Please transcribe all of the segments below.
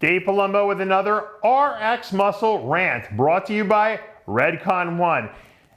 Dave Palumbo with another RX Muscle Rant, brought to you by Redcon One.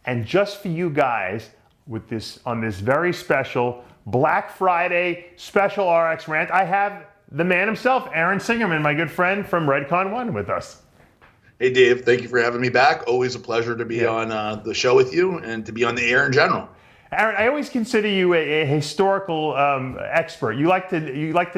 And just for you guys, with this on this very special Black Friday special RX Rant, I have the man himself, Aaron Singerman, my good friend from Redcon One, with us. Hey, Dave, thank you for having me back. Always a pleasure to be on the show with you and to be on the air in general. Aaron, I always consider you a historical expert. You like to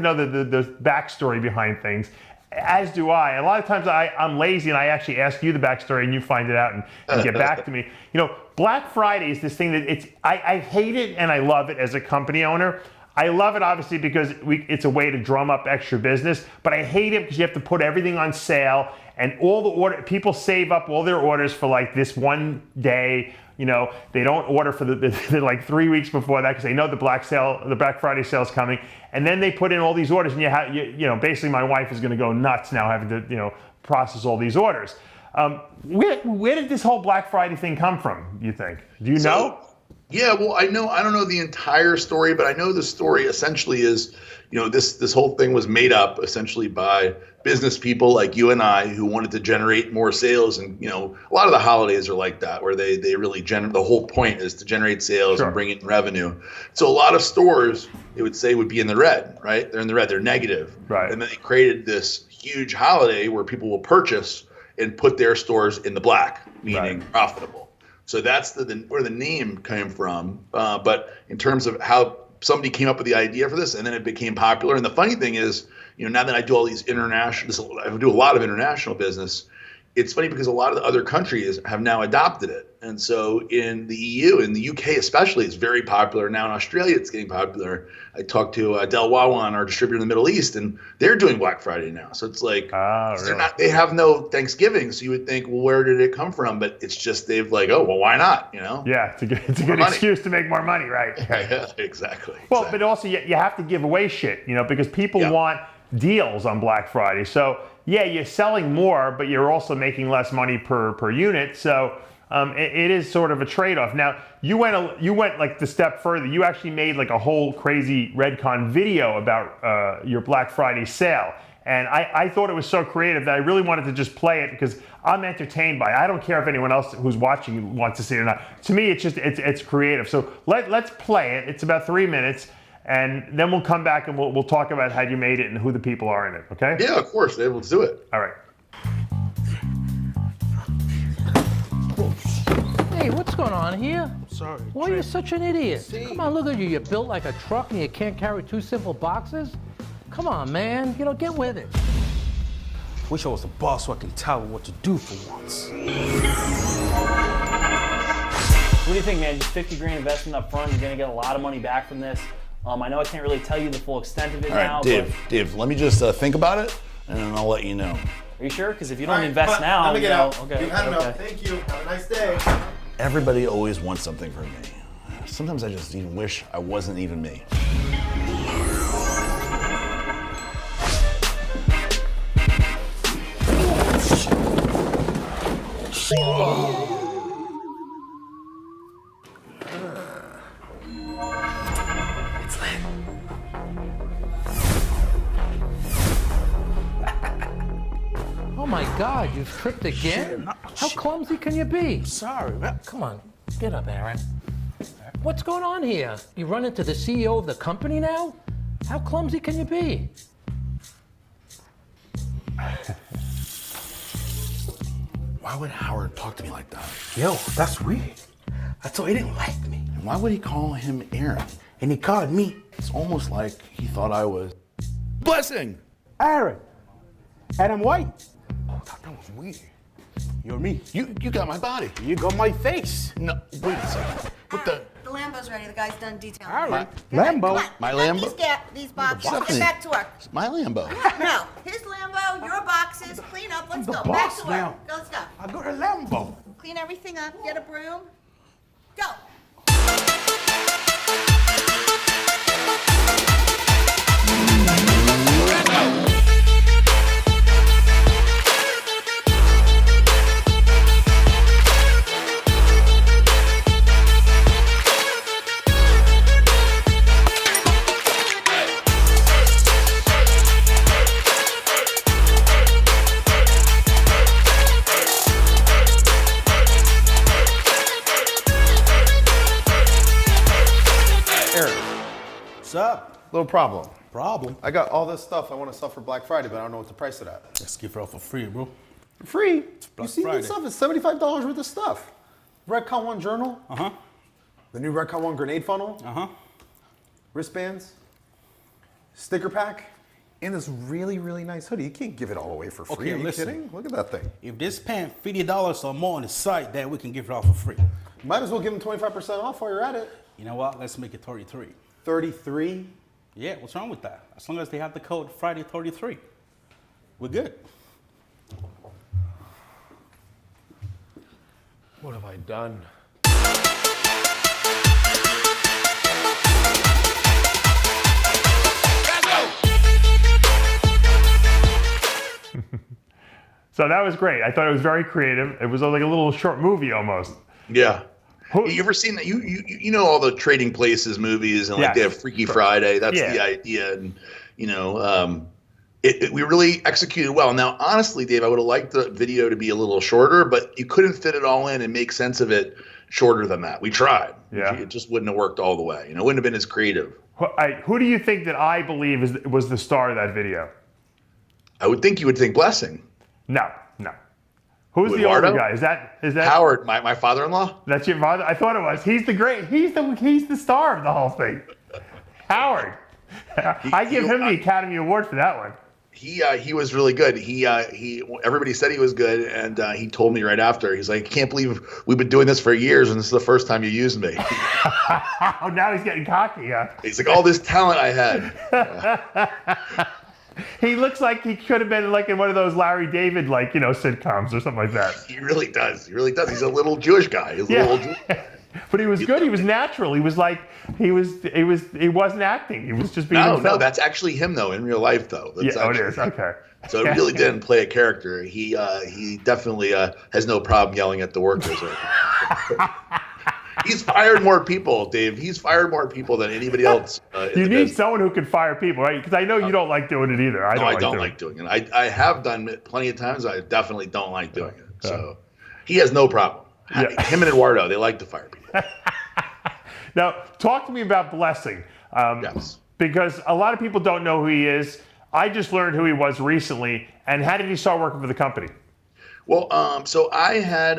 know the backstory behind things, as do I. A lot of times I'm lazy and I actually ask you the backstory and you find it out and get back to me. You know, Black Friday is this thing that I hate it and I love it as a company owner. I love it obviously because it's a way to drum up extra business, but I hate it because you have to put everything on sale and people save up all their orders for like this one day. You know, they don't order for the like 3 weeks before that because they know the Black Friday sale is coming, and then they put in all these orders, and you know, basically my wife is going to go nuts now having to process all these orders. Where did this whole Black Friday thing come from? You think? Do you know? Yeah, well, I don't know the entire story, but I know the story essentially is, this whole thing was made up essentially by business people like you and I who wanted to generate more sales. And, a lot of the holidays are like that, where they really the whole point is to generate sales and bring in revenue. So a lot of stores, they would say, would be in the red, right? They're in the red, they're negative. Right. And then they created this huge holiday where people will purchase and put their stores in the black, meaning profitable. So that's where the name came from. But in terms of how somebody came up with the idea for this, and then it became popular. And the funny thing is, now that I do all these I do a lot of international business. It's funny because a lot of the other countries have now adopted it. And so in the EU, in the UK especially, it's very popular. Now in Australia, it's getting popular. I talked to Del Wawan, our distributor in the Middle East, and they're doing Black Friday now. So it's like, they have no Thanksgiving. So you would think, well, where did it come from? But it's just, they've like, oh, well, why not? Yeah, it's a good excuse to make more money, right? Yeah, exactly. Well, but also you have to give away shit, because people want deals on Black Friday. So yeah, you're selling more, but you're also making less money per unit. So it is sort of a trade-off. Now, you went like the step further. You actually made like a whole crazy Redcon video about your Black Friday sale. And I thought it was so creative that I really wanted to just play it because I'm entertained by it. I don't care if anyone else who's watching wants to see it or not. To me, it's creative. So let's play it. It's about 3 minutes. And then we'll come back and we'll talk about how you made it and who the people are in it, okay? Yeah, of course. Let's do it. All right. Hey, what's going on here? Sorry. Why are you such an idiot? Come on, look at you. You're built like a truck and you can't carry 2 simple boxes? Come on, man. Get with it. Wish I was the boss so I can tell her what to do for once. What do you think, man? Just 50 grand investment up front, you're gonna get a lot of money back from this. I know I can't really tell you the full extent of it now. All right, Dave, let me just think about it, and then I'll let you know. Are you sure? Because if you don't invest now, let me get out. Okay. You've had enough. Thank you. Have a nice day. Everybody always wants something from me. Sometimes I just even wish I wasn't even me. Oh my God, you've tripped again? How clumsy can you be? Sorry, man. Come on, get up, Aaron. What's going on here? You run into the CEO of the company now? How clumsy can you be? Why would Howard talk to me like that? Yo, that's weird. I thought he didn't like me. And why would he call him Aaron? And he called me It's almost like he thought I was Blessing. Aaron. And I'm white. Oh, that was weird. You're me. You got my body. You got my face. No, wait a second. What the? The Lambo's ready. The guy's done detailing. All right. Come Lambo. on. My Pick up Lambo? These boxes. Stephanie. Get back to work. My Lambo. No, his Lambo, your boxes. Clean up. Let's the go. boss Back to work. now. Let's go. I got a Lambo. Clean everything up. Get a broom. Go. up? Little problem. Problem? I got all this stuff I want to sell for Black Friday, but I don't know what the price of that. Let's give it all for free, bro. For free? Black You see Friday. this stuff? It's $75 worth of stuff. Redcon 1 journal. Uh-huh. The new Redcon 1 grenade funnel. Uh-huh. Wristbands. Sticker pack. And this really, really nice hoodie. You can't give it all away for free. Okay, Are you listen. kidding? Look at that thing. If they spend $50 or more on the site, then we can give it all for free. Might as well give them 25% off while you're at it. You know what? Let's make it 33. 33. Yeah, what's wrong with that? As long as they have the code Friday33, we're good. What have I done? So that was great. I thought it was very creative. It was like a little short movie almost. Yeah. You ever seen that? You know all the Trading Places movies and like they have Freaky Friday. That's the idea, and we really executed well. Now, honestly, Dave, I would have liked the video to be a little shorter, but you couldn't fit it all in and make sense of it shorter than that. We tried. Yeah. It just wouldn't have worked all the way. It wouldn't have been as creative. Who do you think that I believe was the star of that video? I would think you would think Blessing. No. Who's the Eduardo? older guy? Is that Howard, my father-in-law? That's your father? I thought it was. He's the star of the whole thing. Howard. I give him the Academy Award for that one. He was really good. He everybody said he was good, and he told me right after. He's like, I can't believe we've been doing this for years, and this is the first time you used me. Oh, now he's getting cocky, huh? He's like, all this talent I had. He looks like he could have been like in one of those Larry David sitcoms or something like that. He really does. He's a little Jewish guy. He's a little Jewish. But he was good. He was natural. He was like he wasn't acting. He was just being himself. No, that's actually him though in real life though. That's it is. Okay. So it really didn't play a character. He definitely has no problem yelling at the workers. He's fired more people, Dave. He's fired more people than anybody else. You need someone who can fire people, right? Because I know you don't like doing it either. I don't like doing it. I have done it plenty of times. I definitely don't like doing it. So he has no problem. Yeah. Him and Eduardo, they like to fire people. Now, talk to me about Blessing. Yes. Because a lot of people don't know who he is. I just learned who he was recently. And how did he start working for the company? Well, so I had...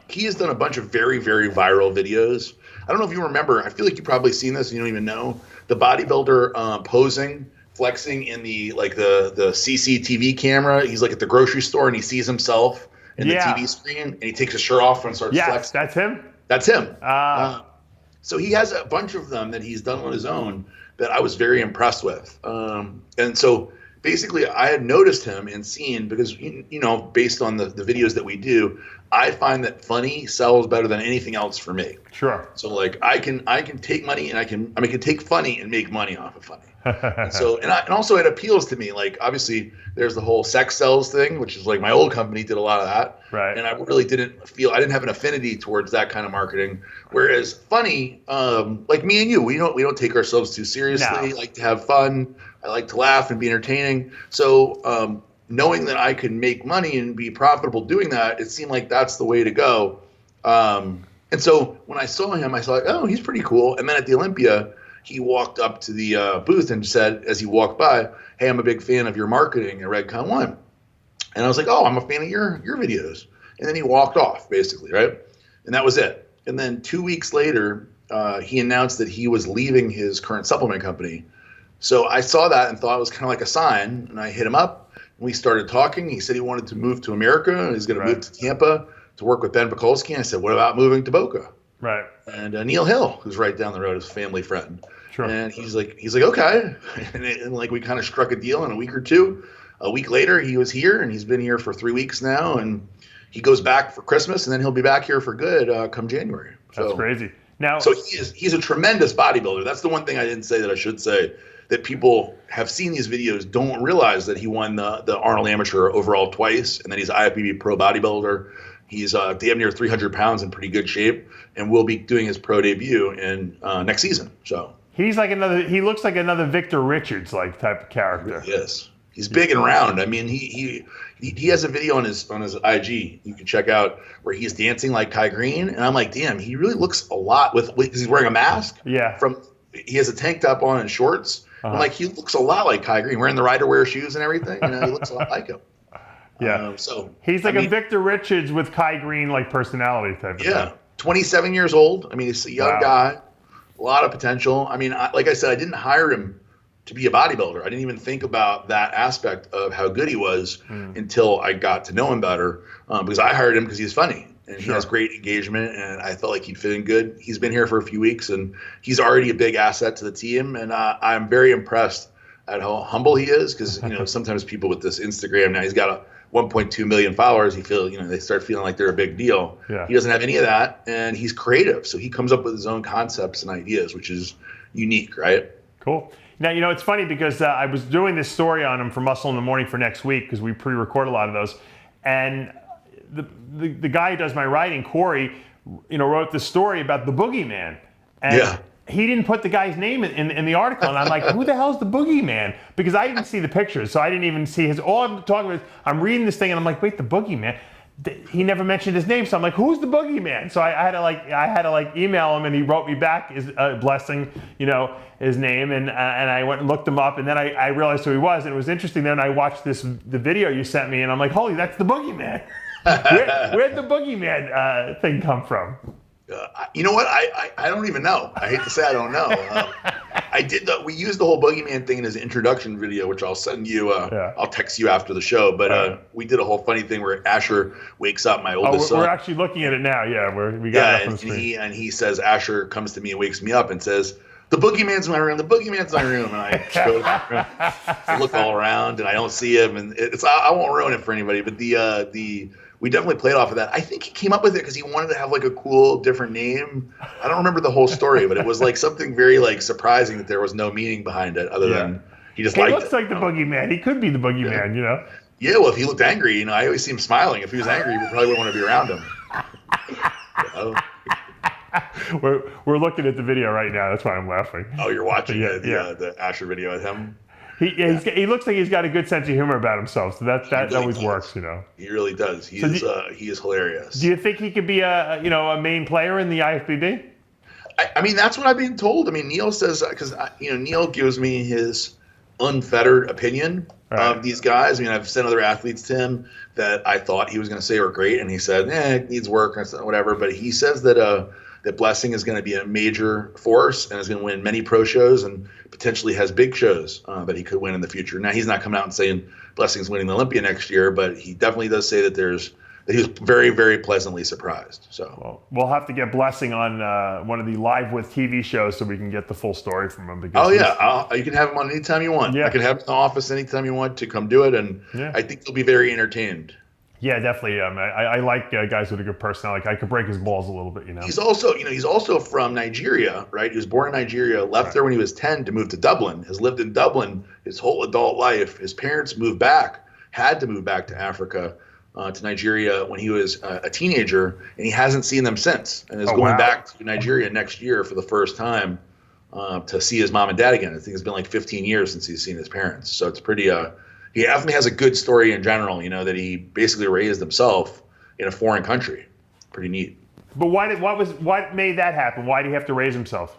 he has done a bunch of very, very viral videos. I don't know if you remember. I feel like you've probably seen this and you don't even know. The bodybuilder posing, flexing in the CCTV camera. He's like at the grocery store and he sees himself in the TV screen and he takes his shirt off and starts flexing. That's him? That's him. So he has a bunch of them that he's done on his own that I was very impressed with. And so basically I had noticed him and seen, because, based on the videos that we do, I find that funny sells better than anything else for me. Sure. So like I can take money and I can take funny and make money off of funny. and also it appeals to me. Like obviously there's the whole sex sells thing, which is like my old company did a lot of that. Right. And I really I didn't have an affinity towards that kind of marketing. Whereas funny, like me and you, we don't take ourselves too seriously. No. I like to have fun. I like to laugh and be entertaining. So knowing that I could make money and be profitable doing that, it seemed like that's the way to go. And so when I saw him, I thought, oh, he's pretty cool. And then at the Olympia, he walked up to the booth and said, as he walked by, hey, I'm a big fan of your marketing at Redcon 1. And I was like, oh, I'm a fan of your videos. And then he walked off, basically, right? And that was it. And then 2 weeks later, he announced that he was leaving his current supplement company. So I saw that and thought it was kind of like a sign. And I hit him up. We started talking. He said he wanted to move to America. He's going to move to Tampa to work with Ben Pakulski. And I said, what about moving to Boca? Right. And Neil Hill, who's right down the road, is a family friend. Sure. And he's like, okay. And like we kind of struck a deal in a week or two. A week later, he was here, and he's been here for 3 weeks now. And he goes back for Christmas, and then he'll be back here for good come January. That's crazy. Now, so he's a tremendous bodybuilder. That's the one thing I didn't say that I should say. That people have seen these videos don't realize that he won the Arnold Amateur overall twice, and that he's IFBB pro bodybuilder. He's damn near 300 pounds in pretty good shape, and will be doing his pro debut in next season. So he's like he looks like another Victor Richards like type of character. Yes, he's big and round. I mean, he has a video on his IG you can check out where he's dancing like Kai Greene, and I'm like, damn, he really looks a lot with because he's wearing a mask. Yeah. he has a tank top on and shorts. I'm like, he looks a lot like Kai Greene, wearing the Rider Wear shoes and everything. You know, he looks a lot like him. Yeah. So he's like a Victor Richards with Kai Greene like personality type of thing. 27 years old. I mean, he's a young guy, a lot of potential. I mean, like I said, I didn't hire him to be a bodybuilder. I didn't even think about that aspect of how good he was until I got to know him better. Because I hired him because he's funny and he has great engagement, and I felt like he'd fit in good. He's been here for a few weeks, and he's already a big asset to the team. And I'm very impressed at how humble he is, because you know sometimes people with this Instagram now, he's got a 1.2 million followers. They start feeling like they're a big deal. Yeah. He doesn't have any of that, and he's creative, so he comes up with his own concepts and ideas, which is unique, right? Cool. Now, you know, it's funny because I was doing this story on him for Muscle in the Morning for next week, because we pre-record a lot of those. And the guy who does my writing, Corey, you know, wrote this story about the Boogieman. And he didn't put the guy's name in the article. And I'm like, who the hell's the Boogieman? Because I didn't see the pictures, so I didn't even see his. All I'm talking about is I'm reading this thing and I'm like, wait, the Boogieman? He never mentioned his name, so I'm like, who's the Boogieman? So I had to email him, and he wrote me back his Blessing, you know, his name, and I went and looked him up, and then I realized who he was, and it was interesting. Then I watched the video you sent me, and I'm like, holy, that's the Boogieman. Where'd the Boogieman thing come from? You know what? I don't even know. I hate to say I don't know. We used the whole Boogieman thing in his introduction video, which I'll send you. I'll text you after the show. But we did a whole funny thing where Asher wakes up, my oldest son. We're actually looking at it now. Yeah, we got it up on the screen. And he says, Asher comes to me and wakes me up and says, the Boogieman's in my room. The Boogieman's in my room. And I go to the room, I look all around, and I don't see him. And I won't ruin it for anybody. But we definitely played off of that. I think he came up with it because he wanted to have like a cool, different name. I don't remember the whole story, but it was like something very like surprising that there was no meaning behind it other than he just liked it. He looks like the Boogieman. He could be the Boogieman, you know? Yeah, well, if he looked angry, you know, I always see him smiling. If he was angry, we probably wouldn't want to be around him. We're looking at the video right now. That's why I'm laughing. Oh, you're watching the Asher video with him? He looks like he's got a good sense of humor about himself, so that really always works, you know. He really does. He is hilarious. Do you think he could be a main player in the IFBB? I mean, that's what I've been told. I mean, Neil says, because Neil gives me his unfettered opinion of these guys. I mean, I've sent other athletes to him that I thought he was going to say were great, and he said, it needs work, or whatever. But he says that Blessing is going to be a major force and is going to win many pro shows and potentially has big shows that he could win in the future. Now, he's not coming out and saying Blessing's winning the Olympia next year, but he definitely does say that he was very, very pleasantly surprised. So we'll have to get Blessing on one of the Live with TV shows so we can get the full story from him. Because you can have him on anytime you want. Yeah. I can have him in the office anytime you want to come do it, and I think they'll be very entertained. Yeah, definitely. I like guys with a good personality. Like I could break his balls a little bit, you know. He's also from Nigeria, right? He was born in Nigeria, left there when he was 10 to move to Dublin. Has lived in Dublin his whole adult life. His parents had to move back to Africa, to Nigeria when he was a teenager, and he hasn't seen them since. And is going back to Nigeria next year for the first time to see his mom and dad again. I think it's been like 15 years since he's seen his parents. So it's pretty. He definitely has a good story in general, you know, that he basically raised himself in a foreign country. Pretty neat. But what made that happen? Why did he have to raise himself?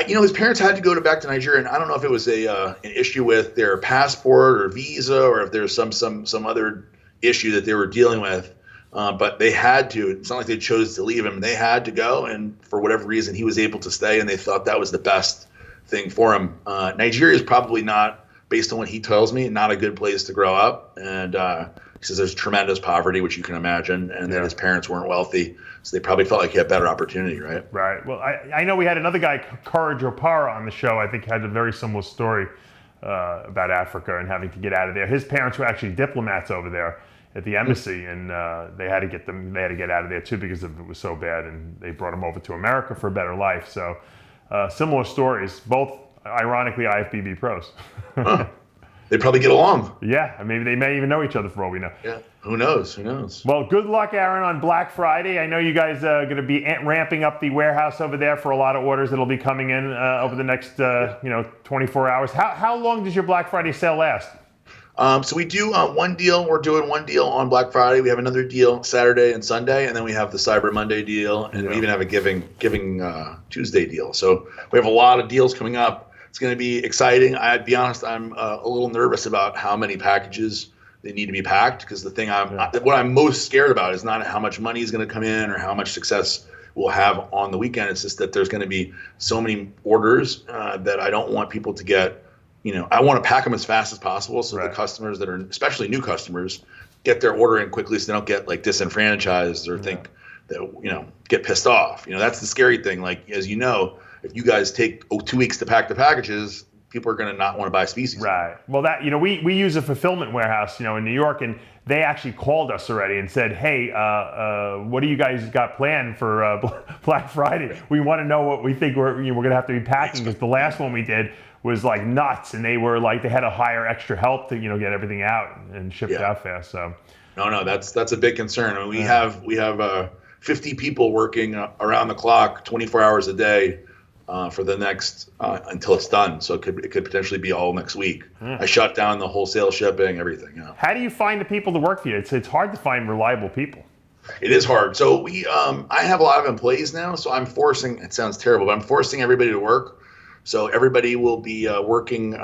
His parents had to go back to Nigeria, and I don't know if it was an issue with their passport or visa, or if there's some other issue that they were dealing with. But they had to. It's not like they chose to leave him. They had to go, and for whatever reason, he was able to stay, and they thought that was the best thing for him. Nigeria is probably not, based on what he tells me, not a good place to grow up. And he says there's tremendous poverty, which you can imagine, and that his parents weren't wealthy, so they probably felt like he had better opportunity, right? Right. Well, I know we had another guy, Courage Opara, on the show. I think had a very similar story about Africa and having to get out of there. His parents were actually diplomats over there at the embassy, and they had to get out of there too because it was so bad, and they brought him over to America for a better life. So similar stories, both ironically IFBB pros. They probably get along. Yeah, maybe they may even know each other for all we know. Yeah, who knows? Well, good luck, Aaron, on Black Friday. I know you guys are going to be ramping up the warehouse over there for a lot of orders that'll be coming in over the next 24 hours. How long does your Black Friday sale last? So we do one deal. We're doing one deal on Black Friday. We have another deal Saturday and Sunday, and then we have the Cyber Monday deal, and we even have a Giving Tuesday deal. So we have a lot of deals coming up. It's going to be exciting. I'd be honest, I'm a little nervous about how many packages they need to be packed, because what I'm most scared about is not how much money is going to come in or how much success we'll have on the weekend. It's just that there's going to be so many orders that I don't want people to get. I want to pack them as fast as possible so the customers that are, especially new customers, get their order in quickly so they don't get like disenfranchised or think that, get pissed off. That's the scary thing. Like, as you know, if you guys take 2 weeks to pack the packages, people are going to not want to buy species. Right. Well, that, we use a fulfillment warehouse, in New York, and they actually called us already and said, hey, what do you guys got planned for Black Friday? We want to know what we think we're going to have to be packing, because the last one we did was like nuts, and they were like, they had to hire extra help to get everything out and shipped out fast. So no, that's a big concern. I mean, we have 50 people working around the clock 24 hours a day for the next until it's done. So it could potentially be all next week. I shut down the wholesale shipping, everything. How do you find the people to work for you? It's hard to find reliable people. It is hard. So I have a lot of employees now, so I'm forcing, it sounds terrible, but I'm forcing everybody to work. So everybody will be working,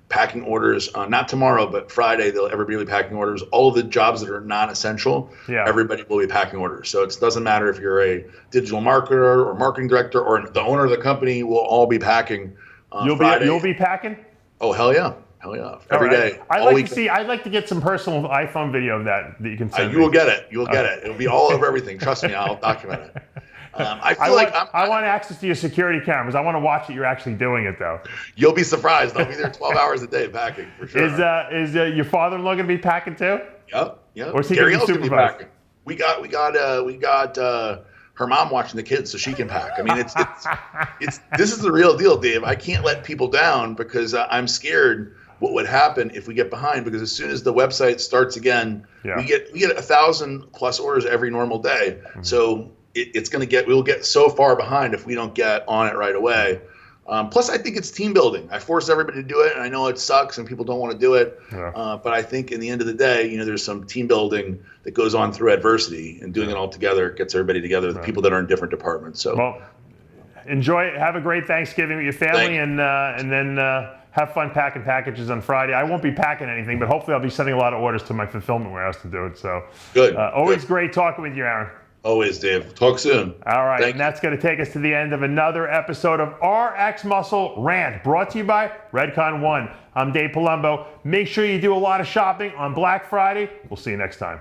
packing orders, not tomorrow, but Friday, everybody will be packing orders. All of the jobs that are non-essential, everybody will be packing orders. So it doesn't matter if you're a digital marketer or marketing director or the owner of the company, will all be packing Friday. You'll be packing? Oh, hell yeah. Every day. I'd like to get some personal iPhone video of that you can send me. You will get it. You'll get it. It'll be all over everything. Trust me, I'll document it. I want access to your security cameras. I want to watch it. You're actually doing it, though. You'll be surprised. I'll be there 12 hours a day packing for sure. Is your father-in-law going to be packing too? Yep. Or is he Gary going to be packing? We got her mom watching the kids so she can pack. I mean, this is the real deal, Dave. I can't let people down because I'm scared what would happen if we get behind, because as soon as the website starts again, we get 1,000+ orders every normal day. So we'll get so far behind if we don't get on it right away. Plus, I think it's team building. I force everybody to do it, and I know it sucks and people don't want to do it. But I think in the end of the day, there's some team building that goes on through adversity, and doing it all together gets everybody together, the people that are in different departments. So, well, enjoy it. Have a great Thanksgiving with your family, and then have fun packing packages on Friday. I won't be packing anything, but hopefully I'll be sending a lot of orders to my fulfillment warehouse to do it. So good. Always great talking with you, Aaron. Always, Dave. Talk soon. All right, and that's going to take us to the end of another episode of RX Muscle Rant, brought to you by Redcon One. I'm Dave Palumbo. Make sure you do a lot of shopping on Black Friday. We'll see you next time.